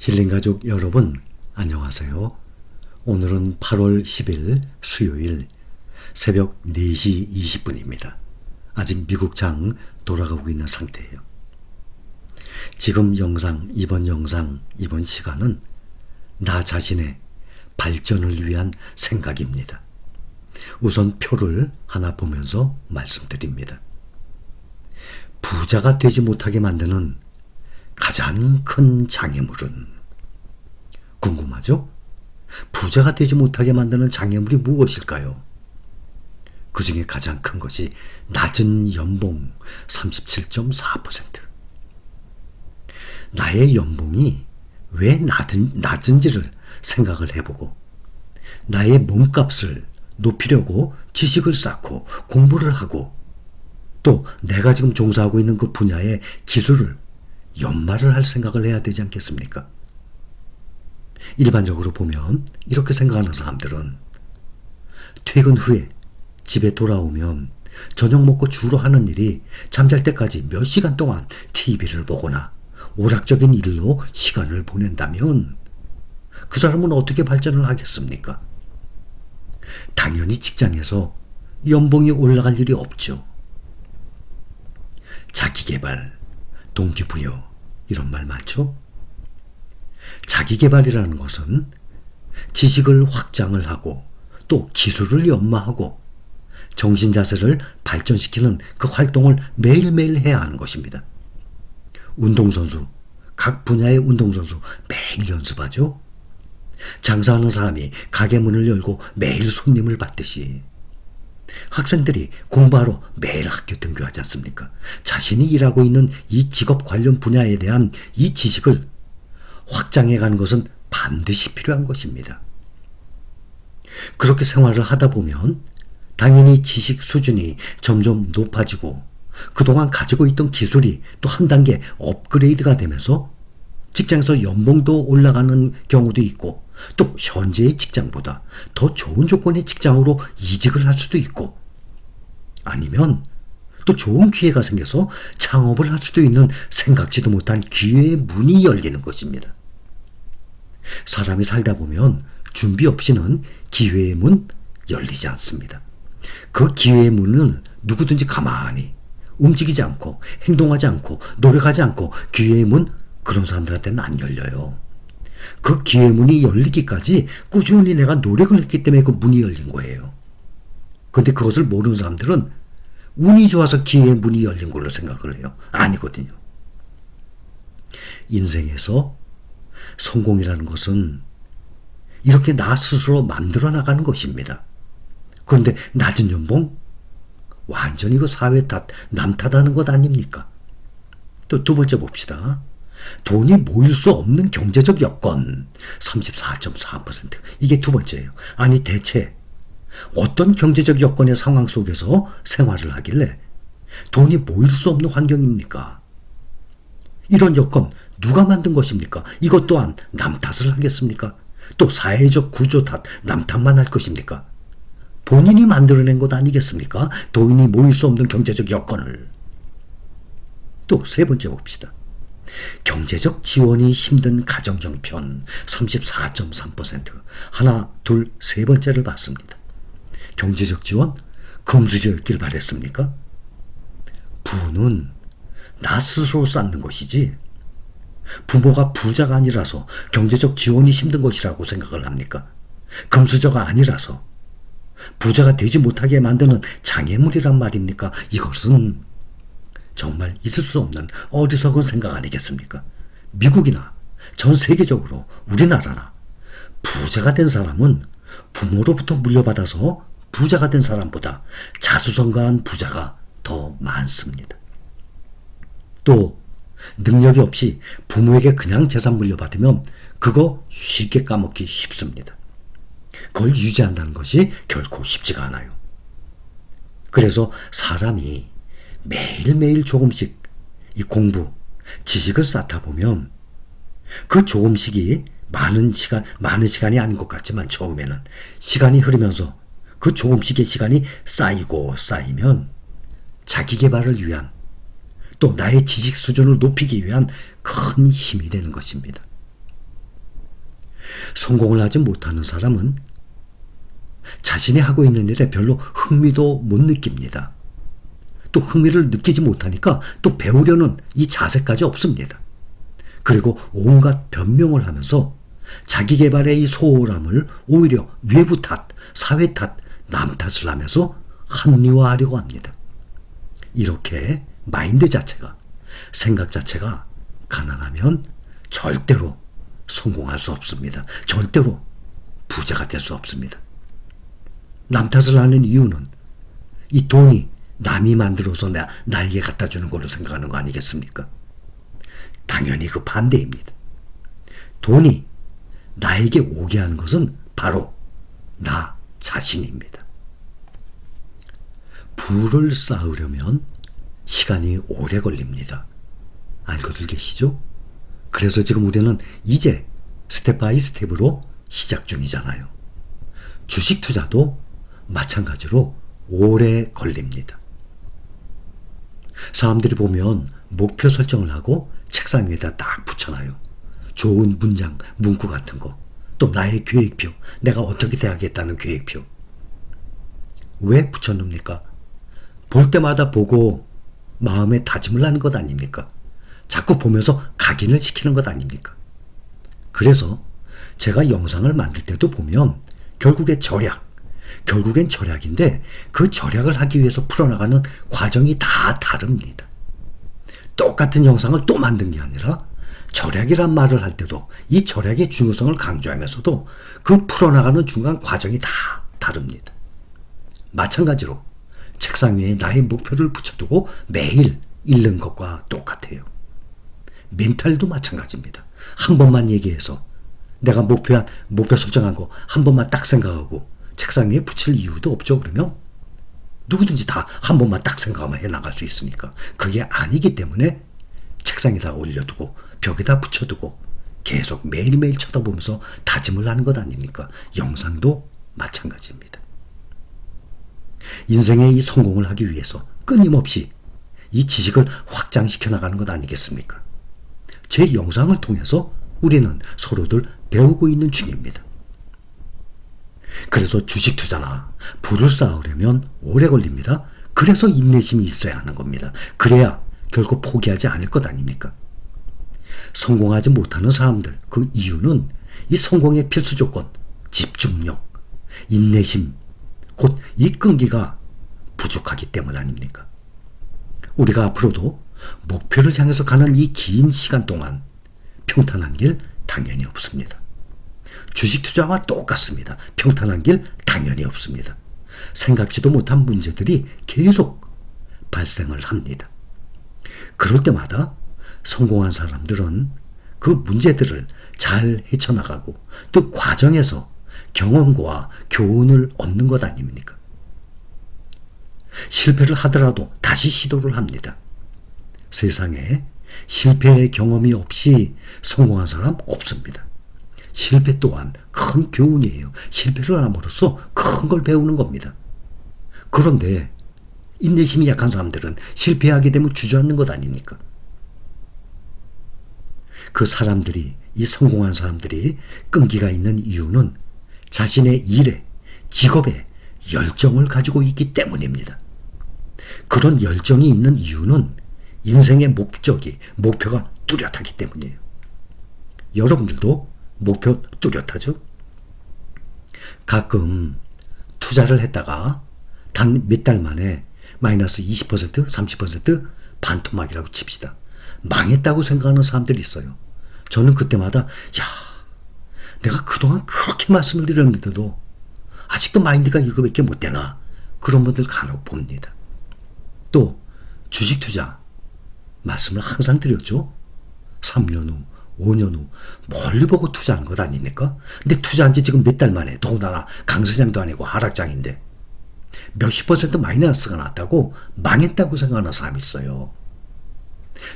힐링가족 여러분, 안녕하세요. 오늘은 8월 10일 수요일 새벽 4시 20분입니다. 아직 미국 장 돌아가고 있는 상태예요. 지금 이번 시간은 나 자신의 발전을 위한 생각입니다. 우선 표를 하나 보면서 말씀드립니다. 부자가 되지 못하게 만드는 가장 큰 장애물은 궁금하죠? 부자가 되지 못하게 만드는 장애물이 무엇일까요? 그 중에 가장 큰 것이 낮은 연봉 37.4%. 나의 연봉이 왜 낮은지를 생각을 해보고 나의 몸값을 높이려고 지식을 쌓고 공부를 하고 또 내가 지금 종사하고 있는 그 분야의 기술을 연마를 할 생각을 해야 되지 않겠습니까? 일반적으로 보면 이렇게 생각하는 사람들은 퇴근 후에 집에 돌아오면 저녁 먹고 주로 하는 일이 잠잘 때까지 몇 시간 동안 TV를 보거나 오락적인 일로 시간을 보낸다면 그 사람은 어떻게 발전을 하겠습니까? 당연히 직장에서 연봉이 올라갈 일이 없죠. 자기계발, 동기부여 이런 말 많죠? 자기계발이라는 것은 지식을 확장을 하고 또 기술을 연마하고 정신자세를 발전시키는 그 활동을 매일매일 해야 하는 것입니다. 운동선수, 각 분야의 운동선수 매일 연습하죠? 장사하는 사람이 가게 문을 열고 매일 손님을 받듯이 학생들이 공부하러 매일 학교 등교하지 않습니까? 자신이 일하고 있는 이 직업 관련 분야에 대한 이 지식을 확장해가는 것은 반드시 필요한 것입니다. 그렇게 생활을 하다 보면 당연히 지식 수준이 점점 높아지고 그동안 가지고 있던 기술이 또 한 단계 업그레이드가 되면서 직장에서 연봉도 올라가는 경우도 있고 또 현재의 직장보다 더 좋은 조건의 직장으로 이직을 할 수도 있고 아니면 또 좋은 기회가 생겨서 창업을 할 수도 있는 생각지도 못한 기회의 문이 열리는 것입니다. 사람이 살다 보면 준비 없이는 기회의 문 열리지 않습니다. 그 기회의 문을 누구든지 가만히 움직이지 않고 행동하지 않고 노력하지 않고 기회의 문 그런 사람들한테는 안 열려요. 그 기회 문이 열리기까지 꾸준히 내가 노력을 했기 때문에 그 문이 열린 거예요. 그런데 그것을 모르는 사람들은 운이 좋아서 기회의 문이 열린 걸로 생각을 해요. 아니거든요. 인생에서 성공이라는 것은 이렇게 나 스스로 만들어 나가는 것입니다. 그런데 낮은 연봉? 완전히 그 사회 탓, 남 탓하는 것 아닙니까? 또 두 번째 봅시다. 돈이 모일 수 없는 경제적 여건 34.4%. 이게 두 번째예요. 아니 대체 어떤 경제적 여건의 상황 속에서 생활을 하길래 돈이 모일 수 없는 환경입니까? 이런 여건 누가 만든 것입니까? 이것 또한 남 탓을 하겠습니까? 또 사회적 구조 탓, 남 탓만 할 것입니까? 본인이 만들어낸 것 아니겠습니까? 돈이 모일 수 없는 경제적 여건을. 또 세 번째 봅시다. 경제적 지원이 힘든 가정 형편 34.3%. 하나, 둘, 세 번째를 봤습니다. 경제적 지원? 금수저였길 바랬습니까? 부는 나 스스로 쌓는 것이지 부모가 부자가 아니라서 경제적 지원이 힘든 것이라고 생각을 합니까? 금수저가 아니라서 부자가 되지 못하게 만드는 장애물이란 말입니까? 이것은 정말 있을 수 없는 어리석은 생각 아니겠습니까? 미국이나 전 세계적으로 우리나라나 부자가 된 사람은 부모로부터 물려받아서 부자가 된 사람보다 자수성가한 부자가 더 많습니다. 또 능력이 없이 부모에게 그냥 재산 물려받으면 그거 쉽게 까먹기 쉽습니다. 그걸 유지한다는 것이 결코 쉽지가 않아요. 그래서 사람이 매일매일 조금씩 이 공부, 지식을 쌓다 보면 그 조금씩이 많은 시간이 아닌 것 같지만 처음에는 시간이 흐르면서 그 조금씩의 시간이 쌓이면 자기 개발을 위한 또 나의 지식 수준을 높이기 위한 큰 힘이 되는 것입니다. 성공을 하지 못하는 사람은 자신이 하고 있는 일에 별로 흥미도 못 느낍니다. 또 흥미를 느끼지 못하니까 또 배우려는 이 자세까지 없습니다. 그리고 온갖 변명을 하면서 자기 개발의 이 소홀함을 오히려 외부 탓, 사회 탓, 남 탓을 하면서 합리화하려고 합니다. 이렇게 마인드 자체가, 생각 자체가 가난하면 절대로 성공할 수 없습니다. 절대로 부자가 될 수 없습니다. 남 탓을 하는 이유는 이 돈이 남이 만들어서 나에게 갖다 주는 걸로 생각하는 거 아니겠습니까? 당연히 그 반대입니다. 돈이 나에게 오게 하는 것은 바로 나 자신입니다. 부를 쌓으려면 시간이 오래 걸립니다. 알고들 계시죠? 그래서 지금 우리는 이제 스텝 바이 스텝으로 시작 중이잖아요. 주식 투자도 마찬가지로 오래 걸립니다. 사람들이 보면 목표 설정을 하고 책상 위에다 딱 붙여놔요. 좋은 문장, 문구 같은 거. 또 나의 계획표, 내가 어떻게 돼야겠다는 계획표. 왜 붙여놓습니까? 볼 때마다 보고 마음에 다짐을 하는 것 아닙니까? 자꾸 보면서 각인을 시키는 것 아닙니까? 그래서 제가 영상을 만들 때도 보면 결국엔 절약인데 그 절약을 하기 위해서 풀어나가는 과정이 다 다릅니다. 똑같은 영상을 또 만든 게 아니라 절약이란 말을 할 때도 이 절약의 중요성을 강조하면서도 그 풀어나가는 중간 과정이 다 다릅니다. 마찬가지로 책상 위에 나의 목표를 붙여두고 매일 읽는 것과 똑같아요. 멘탈도 마찬가지입니다. 한 번만 얘기해서 내가 목표 설정한 거 한 번만 딱 생각하고 책상 위에 붙일 이유도 없죠. 그러면 누구든지 다 한 번만 딱 생각하면 해나갈 수 있으니까. 그게 아니기 때문에 책상에다 올려두고 벽에다 붙여두고 계속 매일매일 쳐다보면서 다짐을 하는 것 아닙니까? 영상도 마찬가지입니다. 인생의 이 성공을 하기 위해서 끊임없이 이 지식을 확장시켜 나가는 것 아니겠습니까? 제 영상을 통해서 우리는 서로들 배우고 있는 중입니다. 그래서 주식 투자나 부를 쌓으려면 오래 걸립니다. 그래서 인내심이 있어야 하는 겁니다. 그래야 결코 포기하지 않을 것 아닙니까? 성공하지 못하는 사람들, 그 이유는 이 성공의 필수 조건, 집중력, 인내심, 곧 이 끈기가 부족하기 때문 아닙니까? 우리가 앞으로도 목표를 향해서 가는 이 긴 시간 동안 평탄한 길 당연히 없습니다. 주식 투자와 똑같습니다. 평탄한 길 당연히 없습니다. 생각지도 못한 문제들이 계속 발생을 합니다. 그럴 때마다 성공한 사람들은 그 문제들을 잘 헤쳐나가고 또 과정에서 경험과 교훈을 얻는 것 아닙니까? 실패를 하더라도 다시 시도를 합니다. 세상에 실패의 경험이 없이 성공한 사람 없습니다. 실패 또한 큰 교훈이에요. 실패를 함으로써 큰 걸 배우는 겁니다. 그런데 인내심이 약한 사람들은 실패하게 되면 주저앉는 것 아닙니까? 그 사람들이, 이 성공한 사람들이 끈기가 있는 이유는 자신의 일에, 직업에 열정을 가지고 있기 때문입니다. 그런 열정이 있는 이유는 인생의 목표가 뚜렷하기 때문이에요. 여러분들도 목표 뚜렷하죠? 가끔 투자를 했다가 단 몇 달 만에 마이너스 20%, 30% 반토막이라고 칩시다. 망했다고 생각하는 사람들이 있어요. 저는 그때마다 내가 그동안 그렇게 말씀을 드렸는데도 아직도 마인드가 이거밖에 못 되나, 그런 분들 간혹 봅니다. 또 주식 투자 말씀을 항상 드렸죠. 3년 후, 5년 후 멀리 보고 투자하는 것 아닙니까? 근데 투자한 지 지금 몇 달 만에, 더군다나 강세장도 아니고 하락장인데 몇십 % 마이너스가 났다고 망했다고 생각하는 사람이 있어요.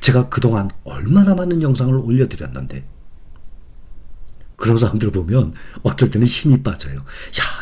제가 그동안 얼마나 많은 영상을 올려드렸는데 그런 사람들을 보면 어떨 때는 힘이 빠져요.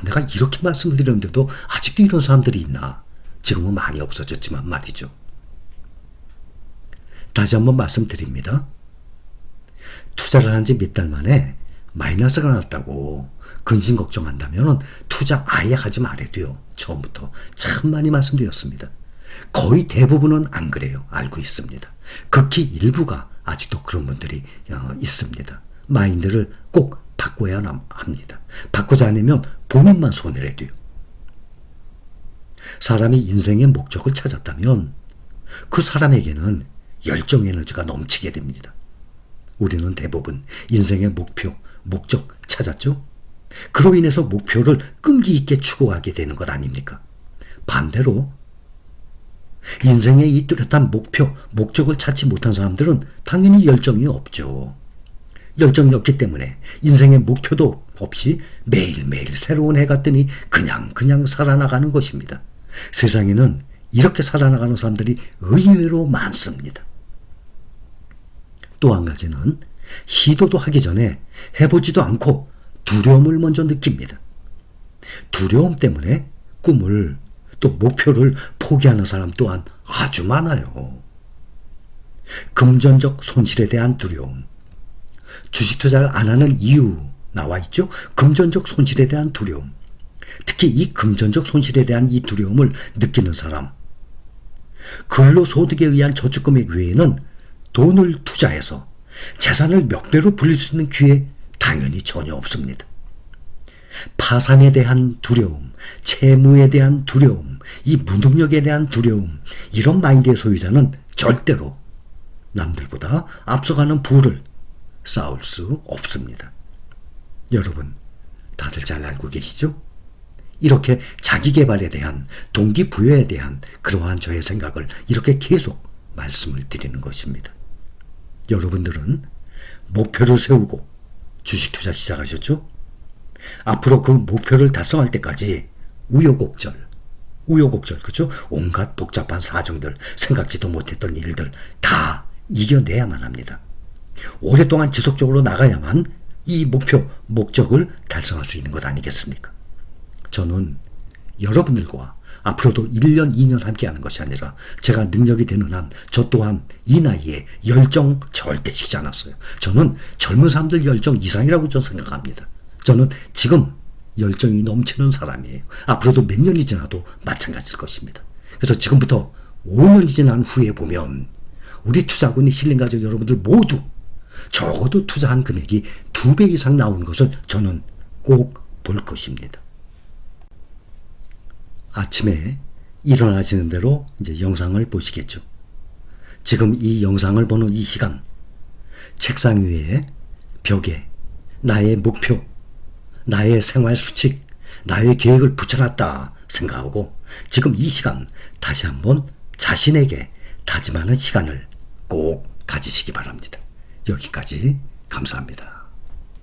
내가 이렇게 말씀을 드렸는데도 아직도 이런 사람들이 있나. 지금은 많이 없어졌지만 말이죠. 다시 한번 말씀드립니다. 투자를 한 지 몇 달 만에 마이너스가 났다고 근심 걱정한다면 투자 아예 하지 말아도요. 처음부터 참 많이 말씀드렸습니다. 거의 대부분은 안 그래요. 알고 있습니다. 극히 일부가 아직도 그런 분들이 있습니다. 마인드를 꼭 바꿔야 합니다. 바꾸지 않으면 본인만 손해를 해도요. 사람이 인생의 목적을 찾았다면 그 사람에게는 열정 에너지가 넘치게 됩니다. 우리는 대부분 인생의 목표, 목적 찾았죠? 그로 인해서 목표를 끈기 있게 추구하게 되는 것 아닙니까? 반대로 인생의 이 뚜렷한 목표, 목적을 찾지 못한 사람들은 당연히 열정이 없죠. 열정이 없기 때문에 인생의 목표도 없이 매일매일 새로운 해가 뜨니 그냥 살아나가는 것입니다. 세상에는 이렇게 살아나가는 사람들이 의외로 많습니다. 또 한 가지는 시도도 하기 전에 해보지도 않고 두려움을 먼저 느낍니다. 두려움 때문에 꿈을 또 목표를 포기하는 사람 또한 아주 많아요. 금전적 손실에 대한 두려움. 주식 투자를 안 하는 이유 나와 있죠. 금전적 손실에 대한 두려움. 특히 이 금전적 손실에 대한 이 두려움을 느끼는 사람. 근로소득에 의한 저축금액 외에는 돈을 투자해서 재산을 몇 배로 불릴 수 있는 기회 당연히 전혀 없습니다. 파산에 대한 두려움, 채무에 대한 두려움, 이 무능력에 대한 두려움, 이런 마인드의 소유자는 절대로 남들보다 앞서가는 부를 쌓을 수 없습니다. 여러분, 다들 잘 알고 계시죠? 이렇게 자기개발에 대한, 동기부여에 대한 그러한 저의 생각을 이렇게 계속 말씀을 드리는 것입니다. 여러분들은 목표를 세우고 주식 투자 시작하셨죠? 앞으로 그 목표를 달성할 때까지 우여곡절, 그죠? 온갖 복잡한 사정들, 생각지도 못했던 일들 다 이겨내야만 합니다. 오랫동안 지속적으로 나가야만 이 목표, 목적을 달성할 수 있는 것 아니겠습니까? 저는 여러분들과 앞으로도 1년, 2년 함께하는 것이 아니라 제가 능력이 되는 한 저 또한 이 나이에 열정 절대 식지 않았어요. 저는 젊은 사람들 열정 이상이라고 저는 생각합니다. 저는 지금 열정이 넘치는 사람이에요. 앞으로도 몇 년이 지나도 마찬가지일 것입니다. 그래서 지금부터 5년이 지난 후에 보면 우리 투자꾼이 실린 가족 여러분들 모두 적어도 투자한 금액이 2배 이상 나오는 것을 저는 꼭 볼 것입니다. 아침에 일어나시는 대로 이제 영상을 보시겠죠. 지금 이 영상을 보는 이 시간, 책상 위에, 벽에 나의 목표, 나의 생활 수칙, 나의 계획을 붙여놨다 생각하고 지금 이 시간 다시 한번 자신에게 다짐하는 시간을 꼭 가지시기 바랍니다. 여기까지 감사합니다.